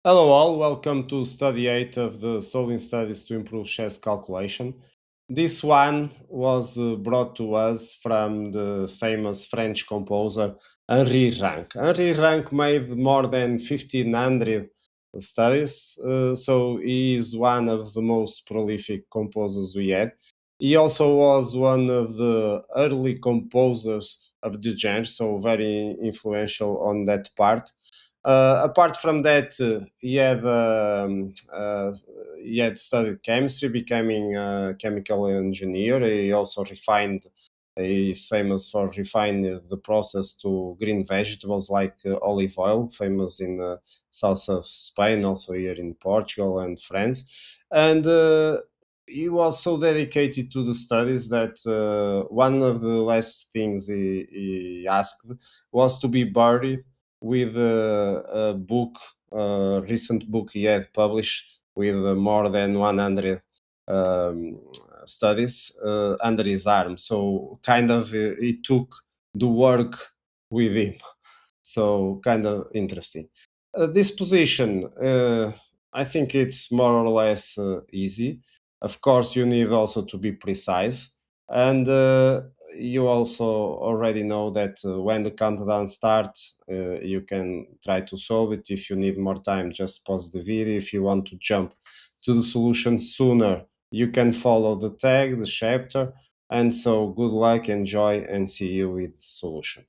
Hello all, welcome to study 8 of the Solving Studies to Improve Chess Calculation. This one was brought to us from the famous French composer Henri Rinck. Henri Rinck made more than 1500 studies, so he is one of the most prolific composers we had. He also was one of the early composers of the genre, so very influential on that part. Apart from that, he had studied chemistry, becoming a chemical engineer. He also refined. He is famous for refining the process to green vegetables like olive oil, famous in the south of Spain, also here in Portugal and France. And he was so dedicated to the studies that one of the last things he asked was to be buried with a book, a recent book he had published with more than 100 um, studies under his arm. So kind of he took the work with him. So kind of interesting. This position, I think it's more or less easy. Of course, you need also to be precise, and you also already know that when the countdown starts, you can try to solve it. If you need more time, just pause the video. If you want to jump to the solution sooner, you can follow the tag, the chapter. And so, good luck, enjoy, and see you with the solution.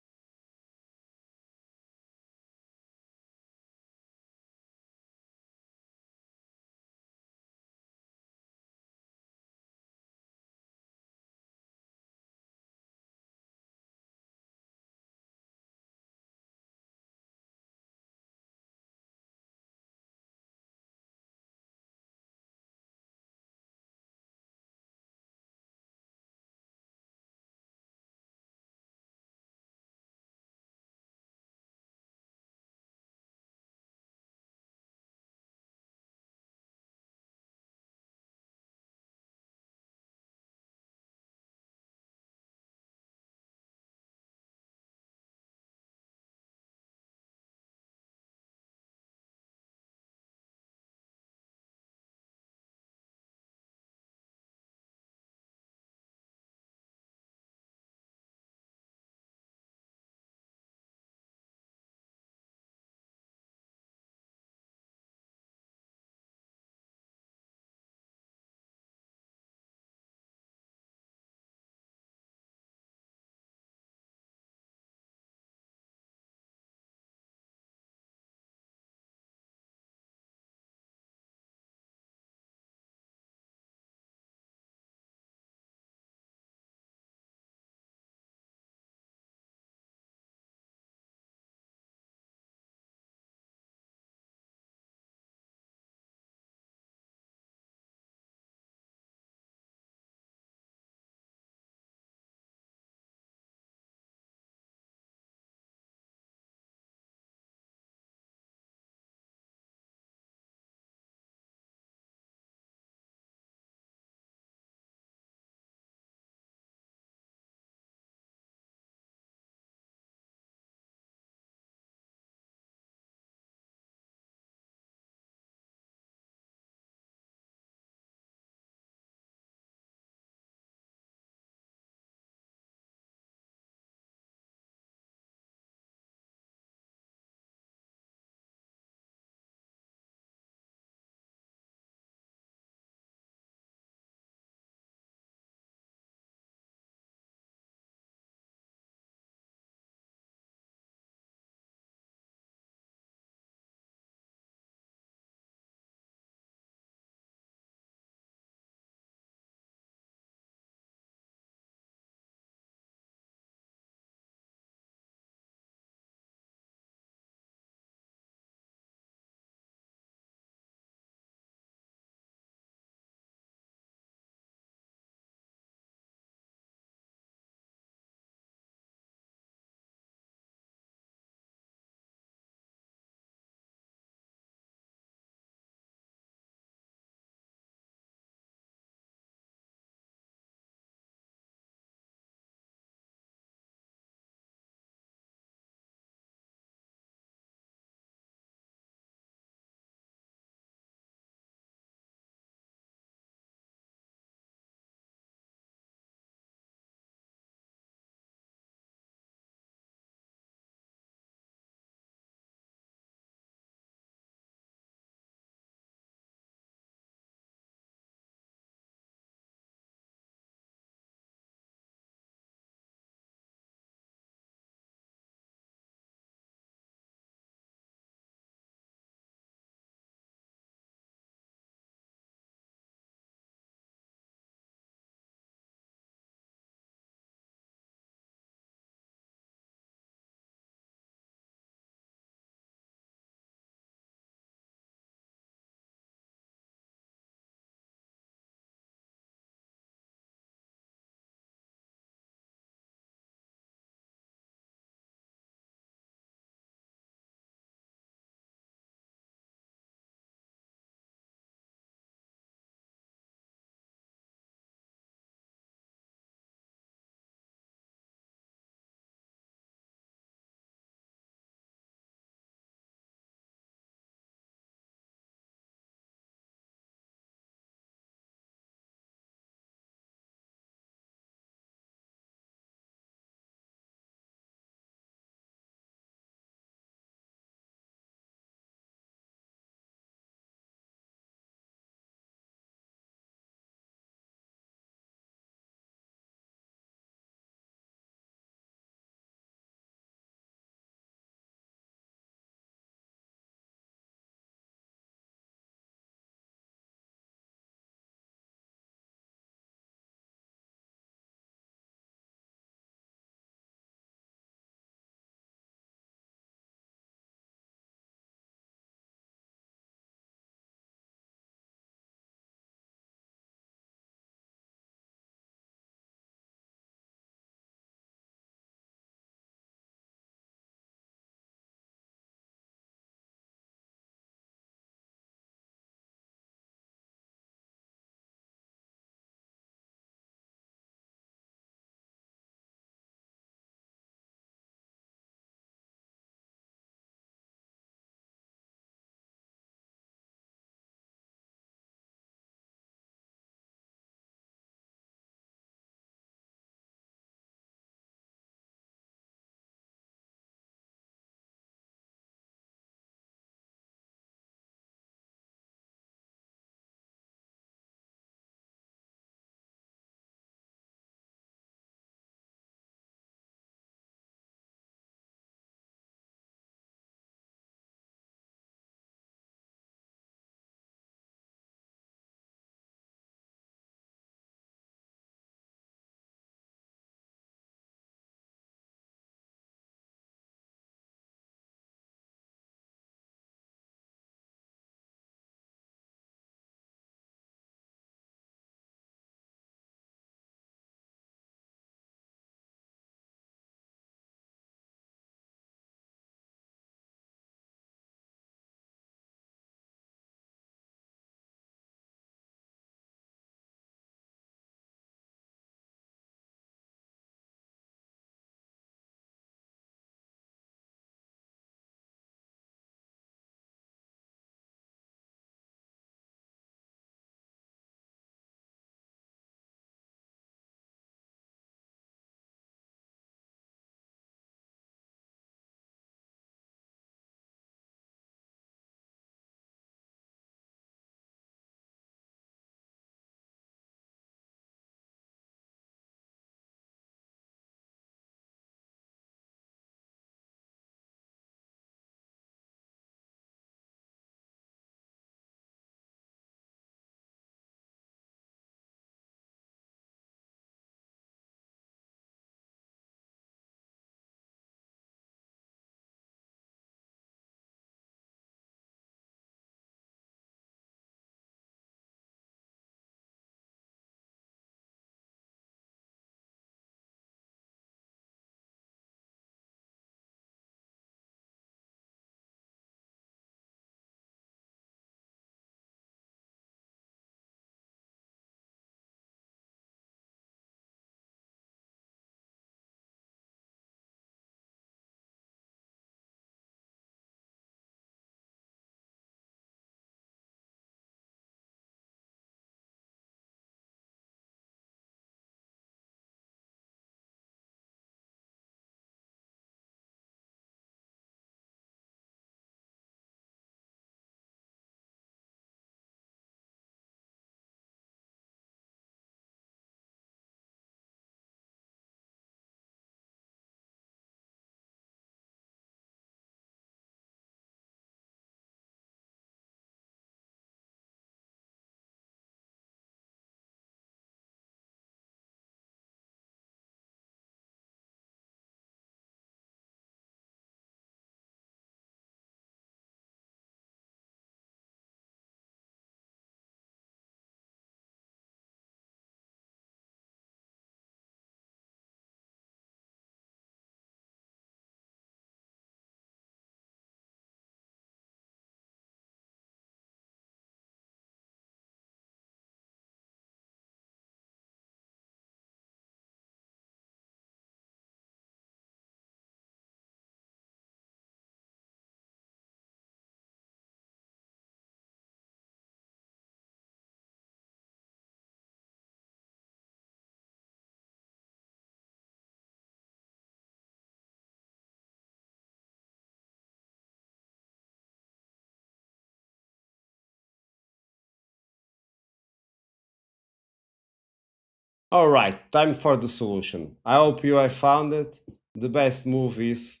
All right, time for the solution. I hope you have found it. The best move is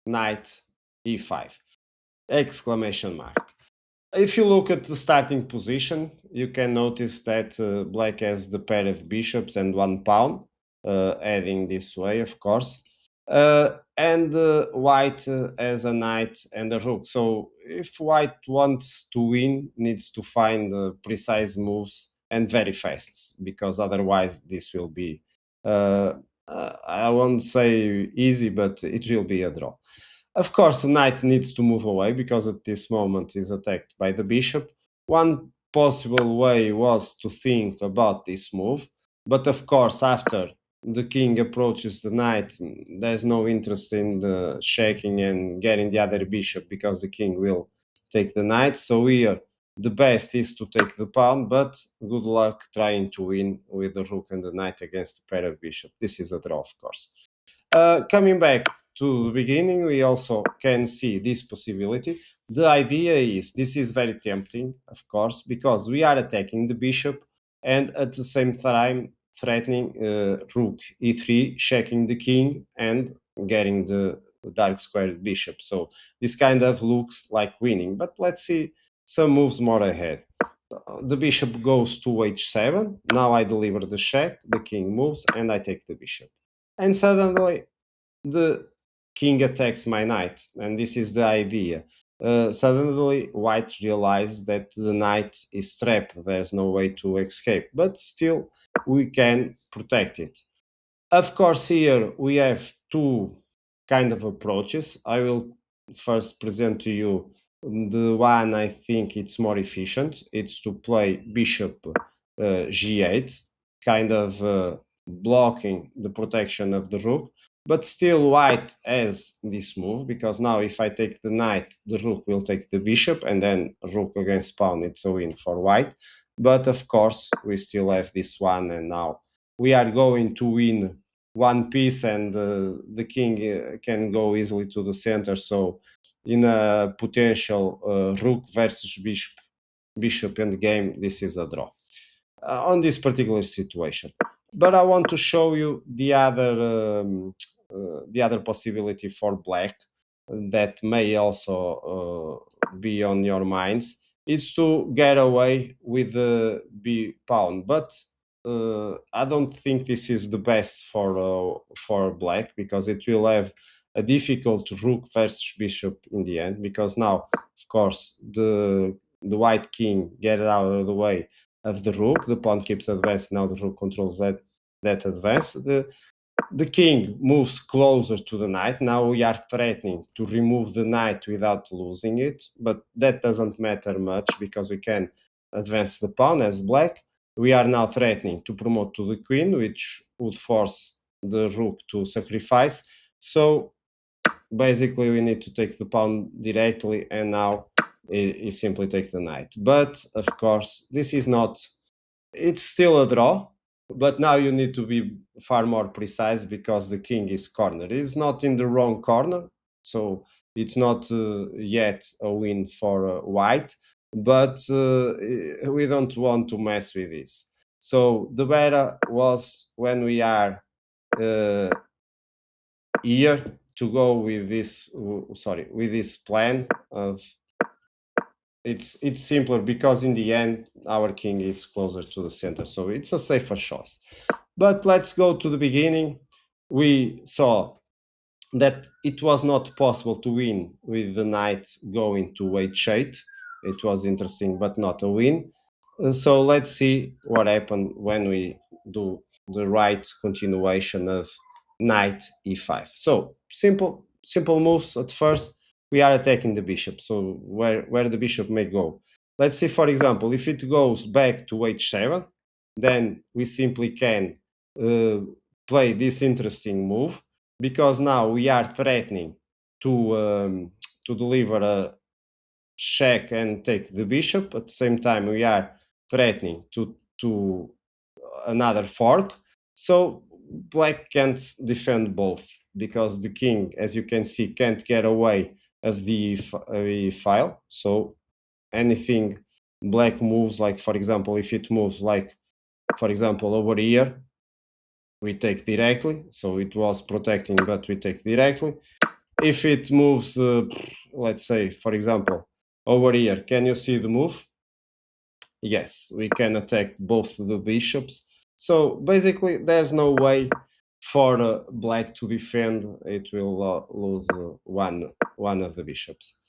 knight e5. Exclamation mark. If you look at the starting position, you can notice that black has the pair of bishops and one pawn, heading this way, of course. And white has a knight and a rook. So if white wants to win, needs to find precise moves and very fast, because otherwise this will be, uh, I won't say easy, but it will be a draw. Of course, the knight needs to move away because at this moment is attacked by the bishop. One possible way was to think about this move, but of course, after the king approaches the knight, there's no interest in the shaking and getting the other bishop because the king will take the knight. So here, the best is to take the pawn, but good luck trying to win with the rook and the knight against the pair of bishop. This is a draw, of course. Coming back to the beginning, we also can see this possibility. The idea is this is very tempting, of course, because we are attacking the bishop and at the same time threatening rook e3, checking the king and getting the dark squared bishop. So this kind of looks like winning, but let's see some moves more ahead. The bishop goes to h7. Now I deliver the check, the king moves, and I take the bishop. And suddenly the king attacks my knight, and this is the idea. Suddenly, white realizes that the knight is trapped. There's no way to escape, but still, we can protect it. Of course, here we have two kind of approaches. I will first present to you the one I think it's more efficient. It's to play bishop g8, kind of blocking the protection of the rook. But still, white has this move because now if I take the knight, the rook will take the bishop, and then rook against pawn, it's a win for white. But of course, we still have this one, and now we are going to win one piece, and the king can go easily to the center. So, in a potential rook versus bishop end game, this is a draw on this particular situation. But I want to show you the other possibility for black that may also be on your minds is to get away with the b pawn. But I don't think this is the best for black because it will have a difficult rook versus bishop in the end. Because now, of course, the white king get out of the way of the rook. The pawn keeps advanced. Now the rook controls that advance. The king moves closer to the knight. Now we are threatening to remove the knight without losing it, but that doesn't matter much because we can advance the pawn as black. We are now threatening to promote to the queen, which would force the rook to sacrifice. So basically, we need to take the pawn directly, and now he simply takes the knight. But of course, this is not, it's still a draw, but now you need to be far more precise because the king is cornered. He's not in the wrong corner, so it's not yet a win for white, but we don't want to mess with this. So the better was when we are uh, here to go with this, sorry, with this plan of it's simpler because in the end our king is closer to the center, so it's a safer choice. But let's go to the beginning. We saw that it was not possible to win with the knight going to h8. It was interesting but not a win. So let's see what happened when we do the right continuation of knight e5. So simple moves at first. We are attacking the bishop, so where the bishop may go. Let's see, for example, if it goes back to h7, then we simply can uh, play this interesting move because now we are threatening to deliver a check and take the bishop. At the same time, we are threatening to another fork. So black can't defend both because the king, as you can see, can't get away of the file. So anything black moves, like for example, if it moves like for example over here, we take directly. So it was protecting, but we take directly. If it moves, let's say, for example, over here, can you see the move? Yes, we can attack both the bishops. So basically, there's no way for black to defend. It will lose one of the bishops.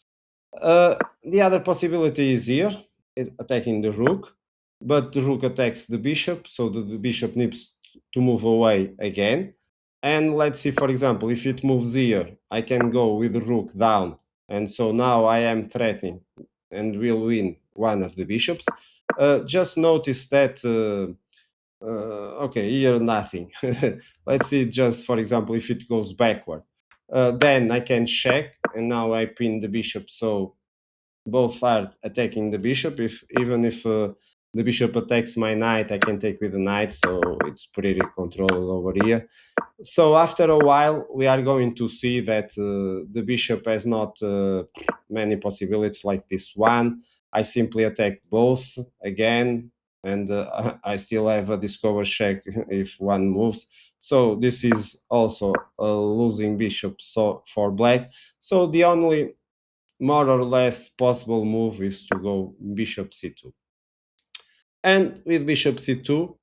The other possibility is here, is attacking the rook, but the rook attacks the bishop, so the bishop needs to move away again. And let's see, for example, if it moves here, I can go with the rook down, and so now I am threatening and will win one of the bishops. Just notice that, okay, here nothing. Let's see, just for example, if it goes backward. Then I can check, and now I pin the bishop, so both are attacking the bishop. If even if the bishop attacks my knight, I can take with the knight, so it's pretty controlled over here. So after a while, we are going to see that the bishop has not many possibilities like this one. I simply attack both again, and I still have a discover check if one moves. So this is also a losing bishop so for black. So the only more or less possible move is to go bishop c2. And with bishop c2,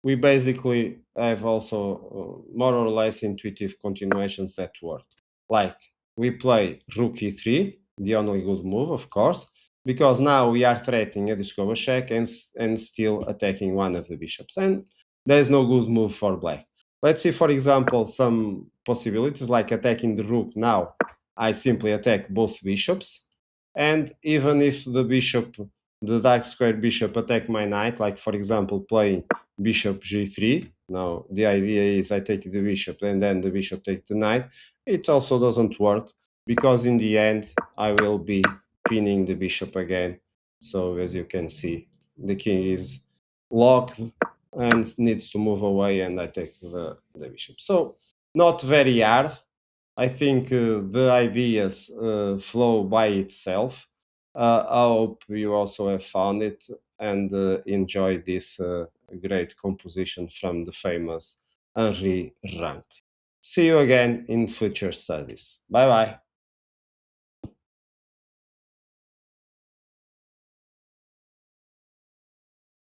we basically have also more or less intuitive continuations that work. Like we play rook e3, the only good move, of course, because now we are threatening a discover check and still attacking one of the bishops. And there is no good move for black. Let's see, for example, some possibilities like attacking the rook. Now I simply attack both bishops. And even if the dark square bishop attack my knight, like for example playing bishop g3. Now the idea is I take the bishop and then the bishop takes the knight. It also doesn't work because in the end I will be pinning the bishop again. So as you can see, the king is locked and needs to move away, and I take the bishop. So not very hard. I think the ideas flow by itself. I hope you also have found it and enjoyed this great composition from the famous Henri Rinck. See you again in future studies. Bye bye.